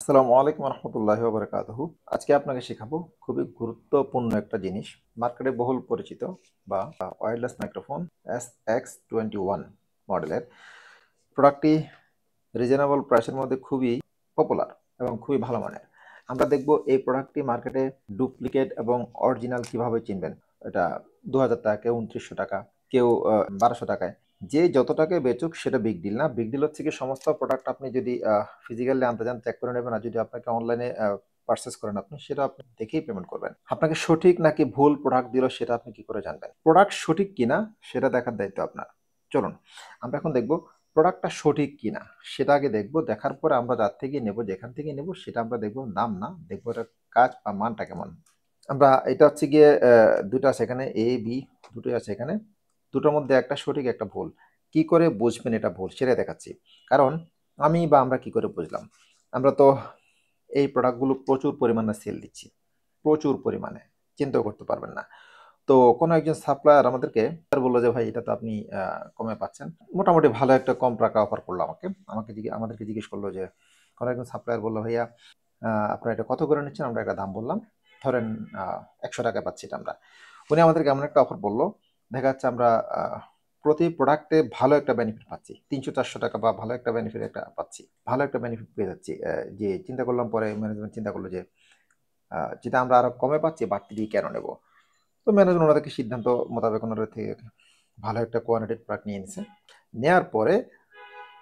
আসসালামু আলাইকুম রহমতুল্লাহি ওয়া বারাকাতুহু। আজকে আপনাকে শেখাবো খুবই গুরুত্বপূর্ণ একটা জিনিস, মার্কেটে বহুল পরিচিত বা ওয়্যারলেস মাইক্রোফোন SX21 মডেলের। প্রোডাক্টটি রিজনেবল প্রাইসের মধ্যে খুবই পপুলার এবং খুবই ভালো মানের। আমরা দেখব এই প্রোডাক্টটি মার্কেটে ডুপ্লিকেট এবং অরিজিনাল কিভাবে চিনবেন। এটা 2000 টাকা, কেউ 2900 টাকা, কেউ 1200 টাকায়। যে যত টাকায় বেচুক সেটা বিগ ডিল না। বিগ ডিল হচ্ছে কি, সমস্ত প্রোডাক্ট আপনি যদি ফিজিক্যালি আনতে যান, চেক করে নেবেন। আর যদি আপনাকে অনলাইনে পারচেস করেন, আপনি সেটা আপনি দেখেই পেমেন্ট করবেন। আপনাকে সঠিক নাকি ভুল প্রোডাক্ট দিল সেটা আপনি কি করে জানবেন? প্রোডাক্ট সঠিক কিনা সেটা দেখার দায়িত্ব আপনার। চলুন আমরা এখন দেখব প্রোডাক্টটা সঠিক কিনা। সেটা আগে দেখবো, দেখার পরে আমরা যার থেকে নেব, যেখান থেকে নেব সেটা আমরা দেখবো, নাম না দেখবো এটা কাজ বা মানটা কেমন। আমরা এটা হচ্ছে গিয়ে দুটো আছে এখানে, এ বি দুটোই আছে এখানে। দুটোর মধ্যে একটা সঠিক একটা ভুল। কি করে বুঝবেন এটা ভুল সেটা দেখাচ্ছি। কারণ আমি বা আমরা কি করে বুঝলাম? আমরা তো এই প্রোডাক্টগুলো প্রচুর পরিমাণে সেল দিচ্ছি, প্রচুর পরিমাণে, চিন্তাও করতে পারবেন না। তো কোনো একজন সাপ্লায়ার আমাদেরকে বললো যে ভাই এটা তো আপনি কমে পাচ্ছেন। মোটামুটি ভালো একটা কম টাকা অফার করলো আমাদেরকে জিজ্ঞেস করলো যে, কোনো একজন সাপ্লায়ার বললো ভাইয়া আপনারা এটা কত করে নিচ্ছেন? আমরা একটা দাম বললাম, ধরেন 100 টাকা পাচ্ছি এটা আমরা। উনি আমাদেরকে এমন একটা অফার বললো, দেখা যাচ্ছে আমরা প্রতি প্রোডাক্টে ভালো একটা বেনিফিট পাচ্ছি, 300-400 টাকা বা ভালো একটা বেনিফিট একটা পাচ্ছি, ভালো একটা বেনিফিট পেয়ে যাচ্ছি। যে চিন্তা করলাম, পরে ম্যানেজমেন্ট চিন্তা করলো যে যেটা আমরা আরো কমে পাচ্ছি বাড়তি দিয়ে কেন নেবো। তো ম্যানেজমেন্ট ওনাদেরকে সিদ্ধান্ত মোতাবেক ওনাদের থেকে ভালো একটা কোয়ালিটির প্রোডাক্ট নিয়ে নিছে। নেওয়ার পরে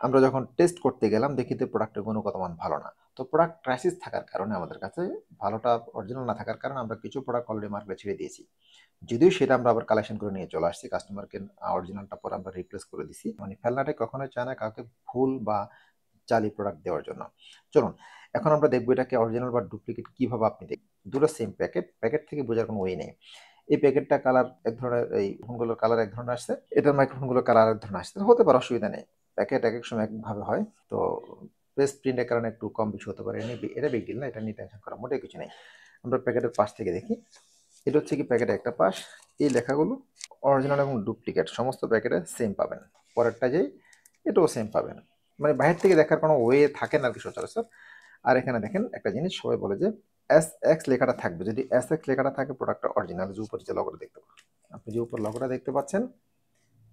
আমরা যখন টেস্ট করতে গেলাম, দেখি যে প্রোডাক্টের গুণগত মান ভালো না। তো প্রোডাক্ট ক্রাইসিস থাকার কারণে আমাদের কাছে ভালোটা অরিজিনাল না থাকার কারণে আমরা কিছু প্রোডাক্ট অলরেডি মার্কেটে ছেড়ে দিয়েছি। যদিও সেটা আমরা আবার কালেকশন করে নিয়ে চলে আসছি, কাস্টমারকে অরিজিনালটা পরে আমরা রিপ্লেস করে দিছি। মানে ফেলনাটাই কখনোই চায় না কাউকে ভুল বা জালি প্রোডাক্ট দেওয়ার জন্য। চলুন এখন আমরা দেখবো এটাকে অরিজিনাল বা ডুপ্লিকেট কিভাবে আপনি দেখবেন। দুটো সেম প্যাকেট, প্যাকেট থেকে বোঝার কোনো ওয়ে নেই। এই প্যাকেটটা কালার এক ধরনের, এই ফোনগুলোর কালার এক ধরনের আসছে, এটার মাইক্রোফোনগুলোর কালার এক ধরনের আসছে, হতে পারে, অসুবিধা নেই। প্যাকেট এক এক সময় একভাবে হয়, তো প্রেস প্রিন্টের কারণে একটু কম বেশি হতে পারে, এটা বিগ ডিল না, এটা নিয়ে টেনশন করা মোটেই কিছু নেই। আমরা প্যাকেটের পাশ থেকে দেখি। এটা হচ্ছে কি প্যাকেটের একটা পাশ, এই লেখাগুলো অরিজিনাল এবং ডুপ্লিকেট সমস্ত প্যাকেটে সেম পাবেন। পরেরটা যেই, এটাও সেম পাবেন। মানে বাইরে থেকে দেখার কোনো ওয়ে থাকে না আর কি সচরাচর। আর এখানে দেখেন একটা জিনিস, সবাই বলে যে এস এক্স লেখাটা থাকবে। যদি এস এক্স লেখাটা থাকে প্রোডাক্টটা অরিজিনাল। যে উপরে যে লগোটা দেখতে পাচ্ছেন, আপনি যে উপর লগোটা দেখতে পাচ্ছেন,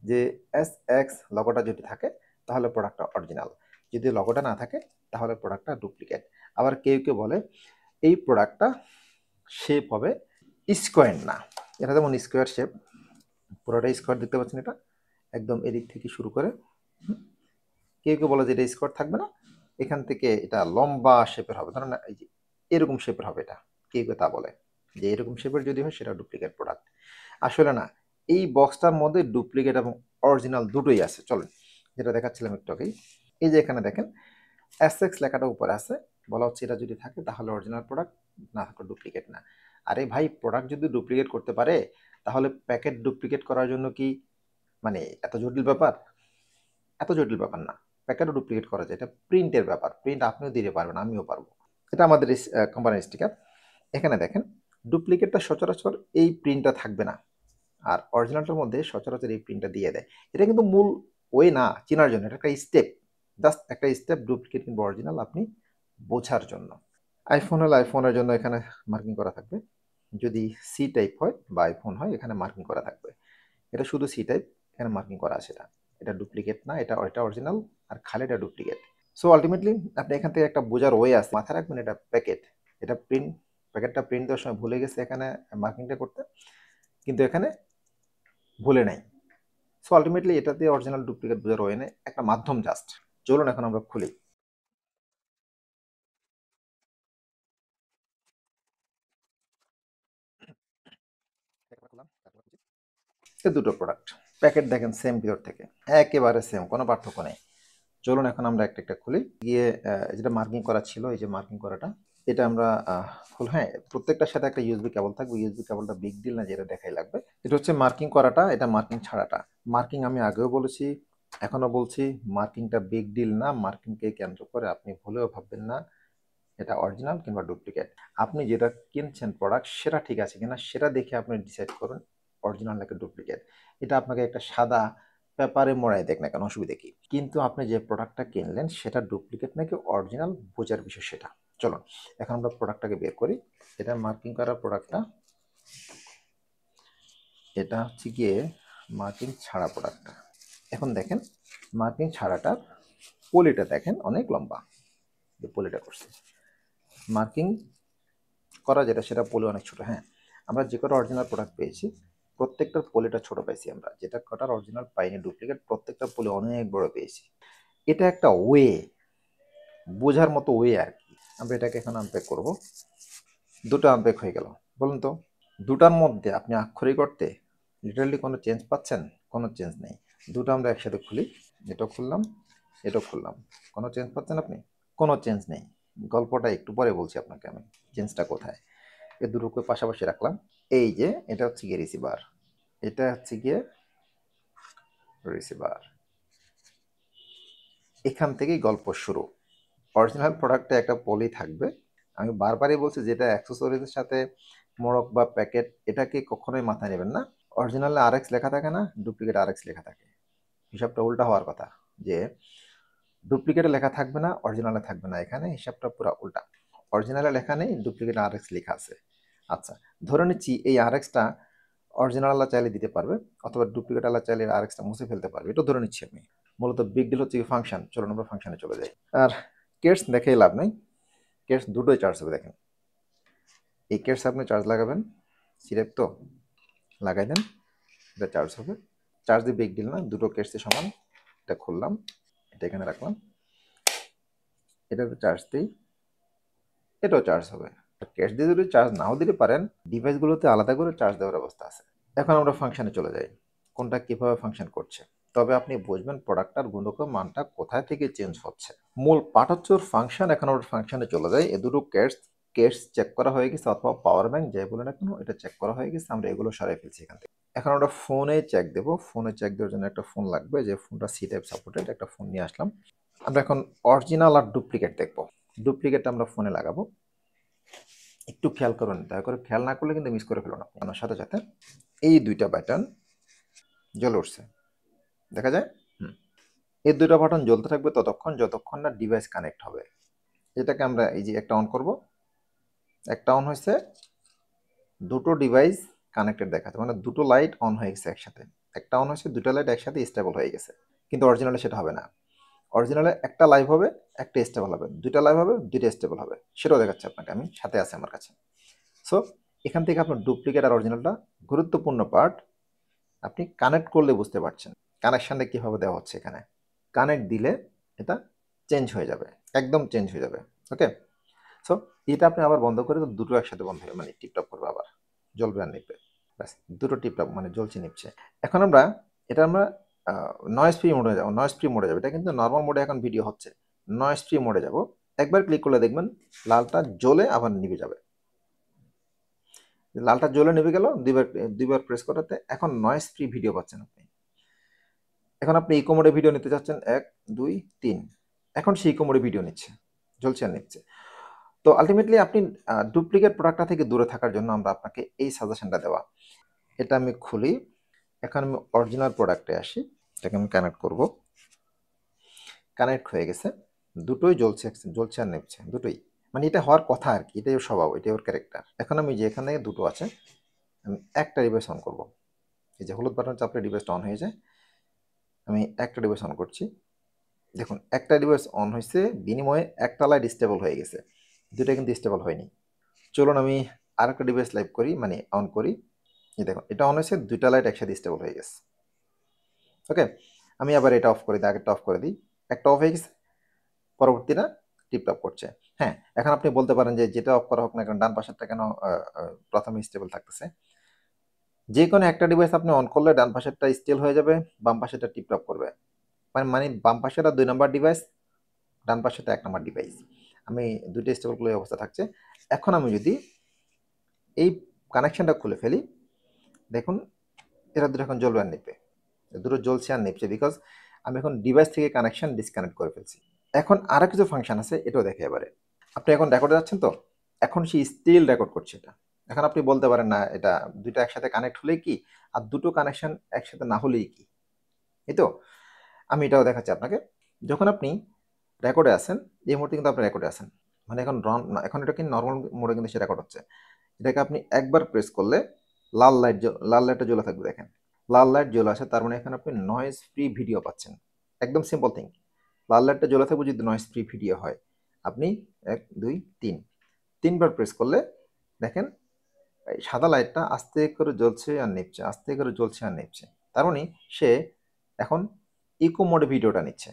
যে এস এক্স লগোটা যদি থাকে তাহলে প্রোডাক্টটা অরিজিনাল। যদি লগোটা না থাকে তাহলে প্রোডাক্টটা ডুপ্লিকেট। আবার কেউ কেউ বলে এই প্রোডাক্টটা শেপ হবে স্কোয়ার না। এটা যেমন স্কোয়ার শেপ, পুরোটা স্কোয়ার দেখতে পাচ্ছেন, এটা একদম এদিক থেকে শুরু করে। কেউ কেউ বলে যে এটা স্কোয়ার থাকবে না, এখান থেকে এটা লম্বা শেপের হবে, ধরেন এই যে এরকম শেপের হবে এটা। কেউ কেউ তা বলে যে এরকম শেপের যদি হয় সেটা ডুপ্লিকেট প্রোডাক্ট। আসলে না, এই বক্সটার মধ্যে ডুপ্লিকেট এবং অরিজিনাল দুটোই আছে। চলেন যেটা দেখাচ্ছিলাম একটু আগেই, এই যে এখানে দেখেন এস এক্স লেখাটা উপরে আছে, বলা হচ্ছে এটা যদি থাকে তাহলে অরিজিনাল প্রোডাক্ট, না থাকলে ডুপ্লিকেট না। আরে ভাই, প্রোডাক্ট যদি ডুপ্লিকেট করতে পারে তাহলে প্যাকেট ডুপ্লিকেট করার জন্য কি মানে এত জটিল ব্যাপার? এত জটিল ব্যাপার না। প্যাকেটও ডুপ্লিকেট করা যায়, এটা প্রিন্টের ব্যাপার। প্রিন্ট আপনিও দিতে পারবেন, আমিও পারবো। এটা আমাদের কোম্পানির স্টিকার। এখানে দেখেন ডুপ্লিকেটটা সচরাচর এই প্রিন্টটা থাকবে না, আর অরিজিনালটার মধ্যে সচরাচর এই প্রিন্টটা দিয়ে দেয়। এটা কিন্তু মূল ওয়ে না চেনার জন্য, এটা একটা স্টেপ, জাস্ট একটা স্টেপ, ডুপ্লিকেট কিংবা অরিজিনাল আপনি বোঝার জন্য। আইফোন হলে আইফোনের জন্য এখানে মার্কিং করা থাকবে। যদি সি টাইপ হয় বা আইফোন হয়, এখানে মার্কিং করা থাকবে। এটা শুধু সি টাইপ, এখানে মার্কিং করা আছে। এটা এটা ডুপ্লিকেট না, এটা অরিজিনাল, আর খালি এটা ডুপ্লিকেট। সো আলটিমেটলি আপনি এখান থেকে একটা বোঝার ওয়ে আছে, মাথায় রাখবেন এটা প্যাকেট, এটা প্রিন্ট। প্যাকেটটা প্রিন্ট দেওয়ার সময় ভুলে গেছে এখানে মার্কিংটা করতে, কিন্তু এখানে ভুলে নাই। সো আলটিমেটলি এটাতে অরিজিনাল ডুপ্লিকেট বোঝার ওয়ে নেই, একটা মাধ্যম জাস্ট। চলুন এখন আমরা খুলি। দুটো প্রোডাক্ট, প্যাকেট দেখেন সেম ভিতর থেকে, একেবারে সেম, কোনো পার্থক্য নেই। চলুন এখন আমরা একটা একটা খুলি। গিয়ে যেটা মার্কিং করা ছিল, এই যে মার্কিং করাটা, এটা আমরা খুল। হ্যাঁ, প্রত্যেকটার সাথে একটা ইউএসবি কেবল থাকবে। ইউএসবি কেবলটা বিগ ডিল না, যেটা দেখাই লাগবে। এটা হচ্ছে মার্কিং করাটা, এটা মার্কিং ছাড়াটা। মার্কিং আমি আগেও বলেছি, এখনো বলছি, মার্কিংটা বিগ ডিল না। মার্কিংকে কেন্দ্র করে আপনি ভুলেও ভাববেন না এটা অরিজিনাল কিংবা ডুপ্লিকেট। আপনি যেটা কিনছেন প্রোডাক্ট, সেটা ঠিক আছে কিনা সেটা দেখে আপনি ডিসাইড করুন অরিজিনাল নাকি ডুপ্লিকেট। এটা আপনাকে একটা সাদা পেপারে মোড়াই দেখ না কেন, অসুবিধা কি? কিন্তু আপনি যে প্রোডাক্টটা কিনলেন সেটা ডুপ্লিকেট নাকি অরিজিনাল বোঝার বিষয় সেটা। চলো এখন আমরা প্রোডাক্টটাকে বের করি। এটা মার্কিং করা প্রোডাক্টটা, এটা হচ্ছে গিয়ে মার্কিং ছাড়া প্রোডাক্টটা। এখন দেখেন মার্কিং ছাড়াটার পলিটা দেখেন অনেক লম্বা, যে পলিটা করছে। মার্কিং করা যেটা সেটা পলি অনেক ছোট। হ্যাঁ, আমরা যে কটা অরিজিনাল প্রোডাক্ট পেয়েছি প্রত্যেকটার পলিটা ছোট পাইছি আমরা, যেটা কটার অরিজিনাল পাইনি ডুপ্লিকেট, প্রত্যেকটা পলি অনেক বড় পেয়েছি। এটা একটা ওয়ে, বোঝার মতো ওয়ে আর কি। আমরা এটাকে এখন আনপ্যাক করব। দুটো আনপ্যাক হয়ে গেল। বলুন তো দুটার মধ্যে আপনি আক্ষরিক অর্থে লিটারালি কোনো চেঞ্জ পাচ্ছেন? কোনো চেঞ্জ নেই। দুটো আমরা একসাথে খুলি, এটা খুললাম, এটা খুললাম, কোনো চেঞ্জ পাচ্ছেন আপনি? কোনো চেঞ্জ নেই। গল্পটা একটু পরে বলছি আপনাকে আমি, চেঞ্জটা কোথায়। এই দুটোকে পাশাপাশি রাখলাম। এই যে এটা হচ্ছে গিয়ে রিসিভার, এটা হচ্ছে গিয়ে রিসিভার, এখান থেকেই গল্প শুরু। অরিজিনাল প্রোডাক্টে একটা পলি থাকবে। আমি বারবারই বলছি যেটা অ্যাক্সেসরিজের সাথে মোড়ক বা প্যাকেট, এটাকে কখনোই মাথায় নেবেন না। অরিজিনালে RX লেখা থাকে না, ডুপ্লিকেট RX লেখা থাকে। হিসাবটা উল্টা হওয়ার কথা, যে ডুপ্লিকেটে লেখা থাকবে না, অরিজিনালে থাকবে না। এখানে হিসাবটা পুরো উল্টা। অরিজিনালে লেখা নেই, ডুপ্লিকেট RX লেখা আছে। আচ্ছা, ধরে নিচ্ছি এই RX-টা অরিজিনাল আলা চাইলে দিতে পারবে, অথবা ডুপ্লিকেট আলা চাইলে RX-টা মুছে ফেলতে পারবে, এটা ধরে নিচ্ছি আমি। মূলত বিগ ডিল হচ্ছে ফাংশন। চলুন আমরা ফাংশনে চলে যাই। আর কেটস দেখেই লাভ নেই, কেটস দুটোই চার্জ হবে। দেখেন এই কেটস আপনি চার্জ লাগাবেন, সিরেপ তো লাগাই দেন, এটা চার্জ হবে। চার্জ দিয়ে বিগ ডিল না, দুটো কেটসে সমান। এটা খুললাম, এটা এখানে রাখলাম, এটাতে চার্জ দিই, এটাও চার্জ হবে। ক্যাশ দিয়ে যদি চার্জ নাও দিতে পারেন, ডিভাইসগুলোতে আলাদা করে চার্জ দেওয়ার ব্যবস্থা আছে। এখন আমরা ফাংশনে চলে যাই, কোনটা কিভাবে ফাংশন করছে। তবে আপনি বুঝবেন প্রোডাক্টটার গুণগত মানটা কোথায় থেকে চেঞ্জ হচ্ছে। মূল পার্ট হচ্ছে ওর ফাংশন। এখন আমরা ফাংশনে চলে যাই। এ দুটো কেস চেক করা হয়ে গেছে, অথবা পাওয়ার ব্যাংক যাই বলে না কেন, এটা চেক করা হয়ে গেছে। আমরা এগুলো সরাই ফেলছি এখান থেকে। এখন আমরা ফোনে চেক দেবো। ফোনে চেক দেওয়ার জন্য একটা ফোন লাগবে, যে ফোনটা সি টাইপ সাপোর্টেড, একটা ফোন নিয়ে আসলাম। আমরা এখন অরিজিনাল আর ডুপ্লিকেট দেখবো। ডুপ্লিকেটটা আমরা ফোনে লাগাবো। একটু খেয়াল করুন, দয়া করে খেয়াল না করলে কিন্তু মিস করে ফেলুন আপনি। আমার সাথে সাথে এই দুইটা বাটন জ্বলে উঠছে, দেখা যায়। এই দুইটা বাটন জ্বলতে থাকবে ততক্ষণ যতক্ষণ না ডিভাইস কানেক্ট হবে। এটাকে আমরা এই যে একটা অন করব, একটা অন হয়েছে, দুটো ডিভাইস কানেক্টেড দেখাচ্ছে, মানে দুটো লাইট অন হয়ে গেছে একসাথে। একটা অন হয়েছে, দুটো লাইট একসাথে স্টেবল হয়ে গেছে। কিন্তু অরিজিনালে সেটা হবে না। অরিজিনালে একটা লাইভ হবে, একটা স্টেবল হবে, দুইটা লাইভ হবে, দুইটা স্টেবল হবে। সেটাও দেখাচ্ছে আপনাকে আমি, সাথে আছে আমার কাছে। সো এখান থেকে আপনার ডুপ্লিকেট আর অরিজিনালটা গুরুত্বপূর্ণ পার্ট আপনি কানেক্ট করলে বুঝতে পারছেন কানেকশানটা কীভাবে দেওয়া হচ্ছে। এখানে কানেক্ট দিলে এটা চেঞ্জ হয়ে যাবে, একদম চেঞ্জ হয়ে যাবে। ওকে, সো এটা আপনি আবার বন্ধ করে দুটো একসাথে বন্ধ হবে, মানে টিপটপ করবে, আবার জ্বলবে আর নিবে। ব্যাস, দুটো টিপটপ মানে জ্বলছে নিচ্ছে। এখন আমরা নয়েজ ফ্রি মোডে যাবো। নয়েজ ফ্রি মোডে যাবো, এটা কিন্তু নর্মাল মোডে এখন ভিডিও হচ্ছে। নয়েজ ফ্রি মোডে যাব, একবার ক্লিক করলে দেখবেন লালটা জ্বলে আবার নিভে যাবে। লালটা জ্বলে নেমে গেল দুইবার প্রেস করাতে। এখন নয়েজ ফ্রি ভিডিও পাচ্ছেন আপনি। এখন আপনি ইকো মোডে ভিডিও নিতে চাচ্ছেন, 1 2 3, এখন সেই ইকো মোডে ভিডিও নিচ্ছে, জ্বলছে আর নিচ্ছে। তো আলটিমেটলি আপনি ডুপ্লিকেট প্রোডাক্টটা থেকে দূরে থাকার জন্য আমরা আপনাকে এই সাজেশনটা দেওয়া। এটা আমি খুলি, এখন আমি অরিজিনাল প্রোডাক্টে আসি, এটাকে আমি কানেক্ট করব। কানেক্ট হয়ে গেছে, দুটোই জ্বলছে আর নিচ্ছে, দুটোই। মানে এটা হওয়ার কথা আর কি, এটাই ওর স্বভাব, এটাই ওর ক্যারেক্টার। এখন আমি যে এখানে দুটো আছে, আমি একটা ডিভাইস অন করব। এই যে হলুদ বাটন চাপলে ডিভাইসটা অন হয়ে যায়। আমি একটা ডিভাইস অন করছি, দেখুন একটা ডিভাইস অন হয়েছে, বিনিময়ে একটা লাইট স্টেবল হয়ে গেছে, দুটো কিন্তু স্টেবল হয়নি। চলুন আমি আরেকটা ডিভাইস লাইভ করি, মানে অন করি। এই দেখুন এটা অন হয়েছে, দুইটা লাইট একসাথে স্টেবল হয়ে গেছে। ওকে, আমি আবার এটা অফ করে দিই, আগেরটা অফ করে দিই, একটা অফ হয়ে গেছে, পরবর্তীটা টিপটপ করছে। হ্যাঁ, এখন আপনি বলতে পারেন যে যেটা অফ করা হোক না কেন, ডান পাশেরটা কেন প্রথমে স্টেবল থাকতেছে। যে কোনো একটা ডিভাইস আপনি অন করলে ডান পাশেরটা স্টেল হয়ে যাবে, বাম পাশেরটা টিপটপ করবে। মানে বাম পাশেটা 2 নম্বর ডিভাইস, ডান পাশেটা 1 নম্বর ডিভাইস। আমি দুইটা স্টেবল করলে অবস্থা থাকছে। এখন আমি যদি এই কানেকশনটা খুলে ফেলি, দেখুন এরা দুটো এখন জ্বলবে আর নিবে, দুটো জ্বলছে আর নিচ্ছে, বিকজ আমি এখন ডিভাইস থেকে কানেকশন ডিসকানেক্ট করে ফেলছি। এখন আরও কিছু ফাংশন আছে, এটাও দেখে এবারে। আপনি এখন রেকর্ডে যাচ্ছেন তো, এখন সে স্টিল রেকর্ড করছে এটা। এখন আপনি বলতে পারেন না এটা দুটো একসাথে কানেক্ট হলেই কি, আর দুটো কানেকশন একসাথে না হলেই কি, এই তো। আমি এটাও দেখাচ্ছি আপনাকে। যখন আপনি রেকর্ডে আছেন, এই মুহূর্তে কিন্তু আপনি রেকর্ডে আছেন, মানে এখন এটা কি নর্মাল মোডে কিন্তু সে রেকর্ড হচ্ছে। এটাকে আপনি একবার প্রেস করলে লাল লাইটটা জ্বলে থাকবে, দেখেন লাল লাইট জ্বলে আসে, তার মানে এখানে আপনি নয়েজ ফ্রি ভিডিও পাচ্ছেন। একদম সিম্পল থিং, লাল লাইটটা জ্বলে থাকবে যদি নয়েজ ফ্রি ভিডিও হয়। আপনি 1 2 3 তিনবার প্রেস করলে দেখেন এই সাদা লাইটটা আস্তে করে জ্বলছে আর নিভছে, আস্তে করে জ্বলছে আর নিভছে। তার মানে সে এখন ইকো মোডে ভিডিওটা নিচ্ছে।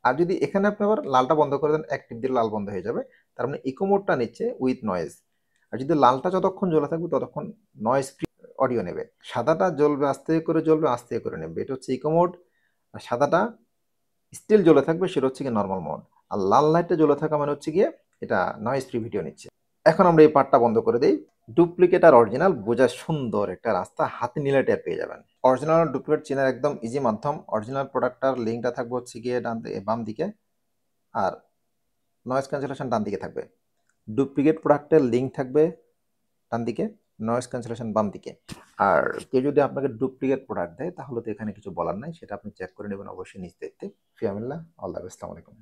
আর যদি এখানে আপনি আবার লালটা বন্ধ করে দেন, এক টিপ দিলে লাল বন্ধ হয়ে যাবে, তার মানে ইকো মোডটা নিচ্ছে উইথ নয়েজ। আর যদি লালটা যতক্ষণ জ্বলে থাকবে ততক্ষণ নয়েজ ফ্রি অডিও নেবে। সাদাটা জ্বলবে আস্তে করে, জ্বলবে আস্তে করে নেবে, এটা হচ্ছে ইকো মোড। আর সাদাটা স্টিল জ্বলে থাকবে, সেটা হচ্ছে গিয়ে নর্মাল মোড। আর লাল লাইটটা জ্বলে থাকা মানে হচ্ছে গিয়ে এটা নয়েজ ফ্রি ভিডিও নিচ্ছে। এখন আমরা এই পার্টটা বন্ধ করে দিই। ডুপ্লিকেট আর অরিজিনাল বোঝার সুন্দর একটা রাস্তা হাতে নিলে টের পেয়ে যাবেন। অরিজিনাল আর ডুপ্লিকেট চেনার একদম ইজি মাধ্যম, অরিজিনাল প্রোডাক্টটার লিঙ্কটা থাকবে হচ্ছে গিয়ে বাম দিকে, আর নয়েজ ক্যান্সেলেশন ডান দিকে থাকবে। ডুপ্লিকেট প্রোডাক্টের লিঙ্ক থাকবে ডান দিকে, নয়েজ ক্যান্সেলেশন বাম দিকে। আর কেউ যদি আপনাকে ডুপ্লিকেট প্রোডাক্ট দেয় তাহলে তো এখানে কিছু বলার নাই, সেটা আপনি চেক করে নেবেন অবশ্যই নিজ দায়িত্বে। ফি আমিল্লাহ, আল্লাহ হাফেজ, আসসালামু আলাইকুম।